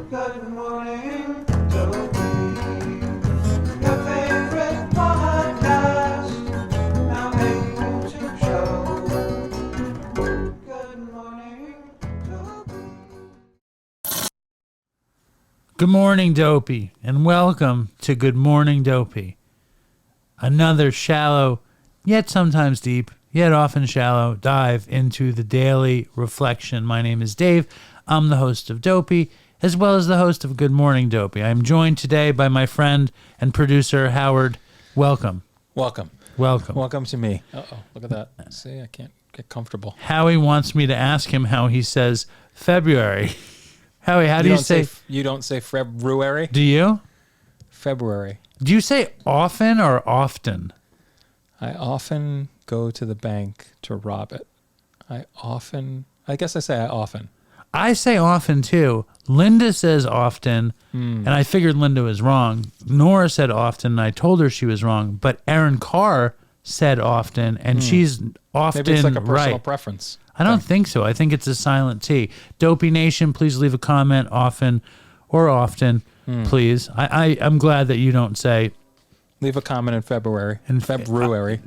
Good morning, Dopey. Your favorite podcast. Now a YouTube show. Good morning, Dopey. Good morning, Dopey, and welcome to Good Morning, Dopey. Another shallow, yet sometimes deep, yet often shallow dive into the daily reflection. My name is Dave. I'm the host of Dopey, as well as the host of Good Morning, Dopey. I'm joined today by my friend and producer, Howard. Welcome. Welcome. Welcome. Welcome to me. Uh-oh, look at that. See, I can't get comfortable. Howie wants me to ask him how he says February. Howie, how do you say? You don't say February? Do you? February. Do you say often or often? I often go to the bank to rob it. I guess I say I often. I say often too. Linda says often, and I figured Linda was wrong. Nora said often, and I told her she was wrong. But Erin Carr said often, and she's often Maybe it's like a personal right. preference. I don't think so. I think it's a silent T. Dopey Nation, please leave a comment often or often, please. I'm glad that you don't say. Leave a comment in February. February.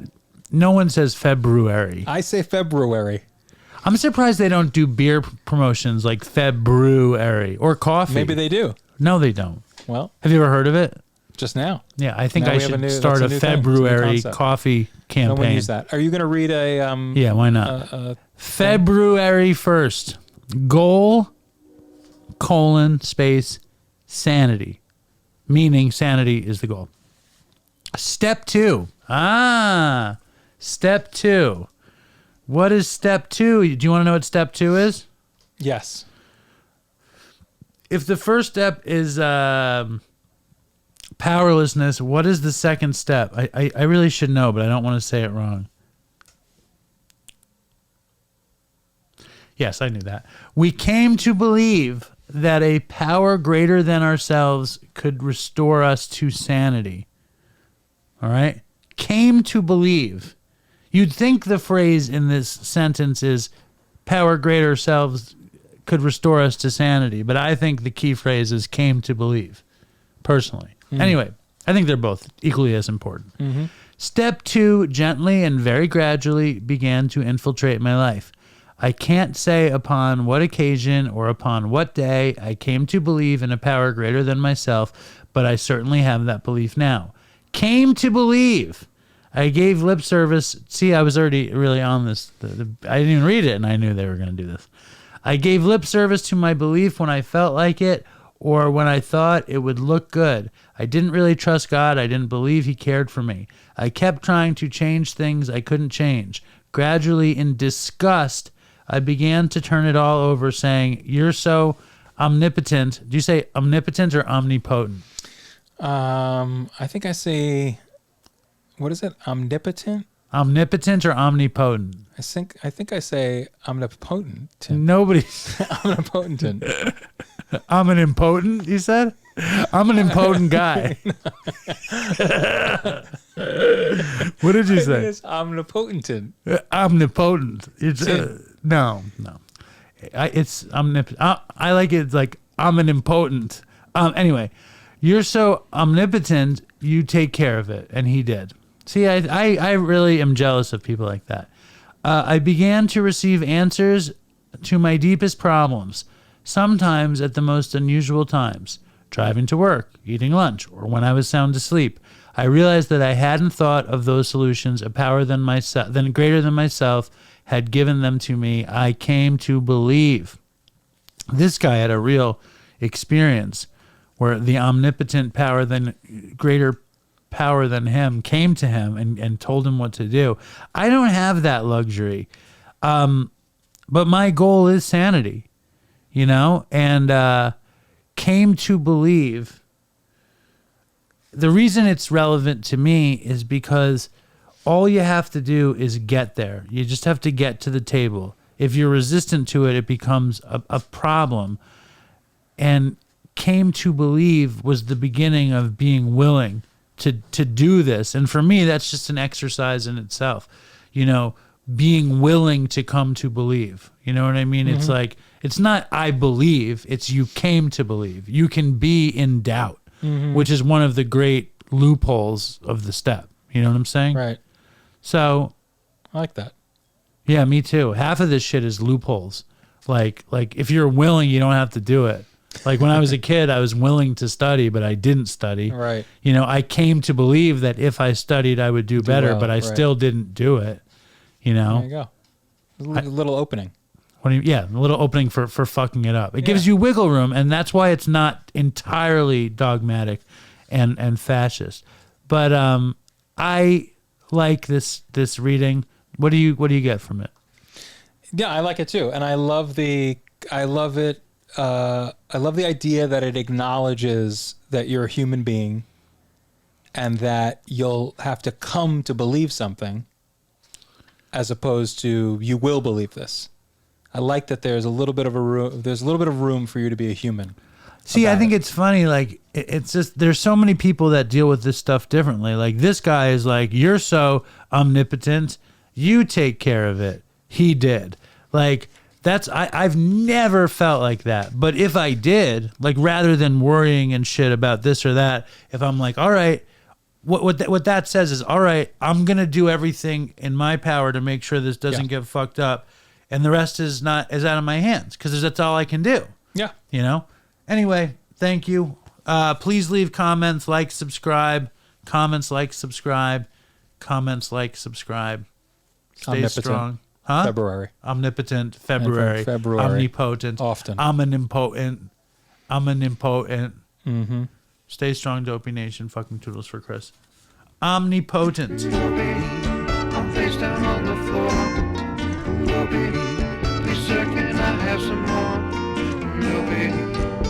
No one says February. I say February. I'm surprised they don't do beer promotions like February or coffee. Maybe they do. No, they don't. Well, Have you ever heard of it? just now. Yeah, I think Now I we have should a new- start that's a a new thing. It's a new February concept. coffee No one campaign. use that. Are you going to read a Yeah, why not? thing? February 1st. Goal, space, sanity. Meaning sanity is the goal. Step 2. Step 2. What is step 2? Do you want to know what step 2 is? Yes. If the first step is powerlessness, what is the second step? I really should know, but I don't want to say it wrong. Yes, I knew that. We came to believe that a power greater than ourselves could restore us to sanity. All right? Came to believe. You'd think the phrase in this sentence is power greater selves could restore us to sanity, but I think the key phrase is came to believe, personally. Anyway, I think they're both equally as important. Step 2, gently and very gradually began to infiltrate my life. I can't say upon what occasion or upon what day I came to believe in a power greater than myself, but I certainly have that belief now. Came to believe. I gave lip service. See, I was already really on this. I didn't even read it, and I knew they were going to do this. I gave lip service to my belief when I felt like it or when I thought it would look good. I didn't really trust God. I didn't believe he cared for me. I kept trying to change things I couldn't change. Gradually, in disgust, I began to turn it all over, saying, "You're so omnipotent." Do you say omnipotent or omnipotent? I think I say, what is it? Omnipotent? Omnipotent or omnipotent? I think I say omnipotent. Nobody's. Omnipotent. I'm an impotent, you said? I'm an impotent guy. What did you say? It's omnipotent. Omnipotent. It's no. It's omnipotent. I like it like I'm an impotent. Anyway, you're so omnipotent, you take care of it, and he did. See, I really am jealous of people like that. I began to receive answers to my deepest problems, sometimes at the most unusual times, driving to work, eating lunch, or when I was sound asleep. I realized that I hadn't thought of those solutions. A power than greater than myself had given them to me. I came to believe. This guy had a real experience where the omnipotent power greater power than him came to him and told him what to do. I don't have that luxury. But my goal is sanity, and came to believe. The reason it's relevant to me is because all you have to do is get there. You just have to get to the table. If you're resistant to it, it becomes a problem. And came to believe was the beginning of being willing to do this. And for me, that's just an exercise in itself, being willing to come to believe. You know what I mean? Mm-hmm. It's like, It's not I believe, it's you came to believe. You can be in doubt, which is one of the great loopholes of the step. You know what I'm saying? Right. So, I like that. yeah, me too. Half of this shit is loopholes. Like if you're willing, you don't have to do it. Like when I was a kid, I was willing to study, but I didn't study. Right. You know, I came to believe that if I studied, I would do better, well, but I right. still didn't do it. You There know? you go. A little opening. What do you, yeah, a little opening for fucking it up. It gives you wiggle room, and that's why it's not entirely dogmatic and fascist. But I like this reading. What do you get from it? Yeah, I like it too, and I love it. I love the idea that it acknowledges that you're a human being, and that you'll have to come to believe something, as opposed to you will believe this. I like that there's a little bit of room for you to be a human. See, I think it's funny. Like, it's just there's so many people that deal with this stuff differently. Like, this guy is like, you're so omnipotent, you take care of it. He did. Like, I've never felt like that. But if I did, like, rather than worrying and shit about this or that, if I'm like, all right, what that says is, all right, I'm gonna do everything in my power to make sure this doesn't get fucked up, and the rest is out of my hands because that's all I can do. Yeah. You know. Anyway, thank you. Please leave comments, like, subscribe. Comments, like, subscribe. Comments, like, subscribe. Stay Omnipotent. strong. Huh? February. Omnipotent. February. February. Omnipotent. Often. Omnipotent. Omnipotent. Mm-hmm. Stay strong, Dopey Nation. Fucking toodles for Chris. Omnipotent. Dopey, I'm face down on the floor. Dopey, be second, I have some more. Dopey.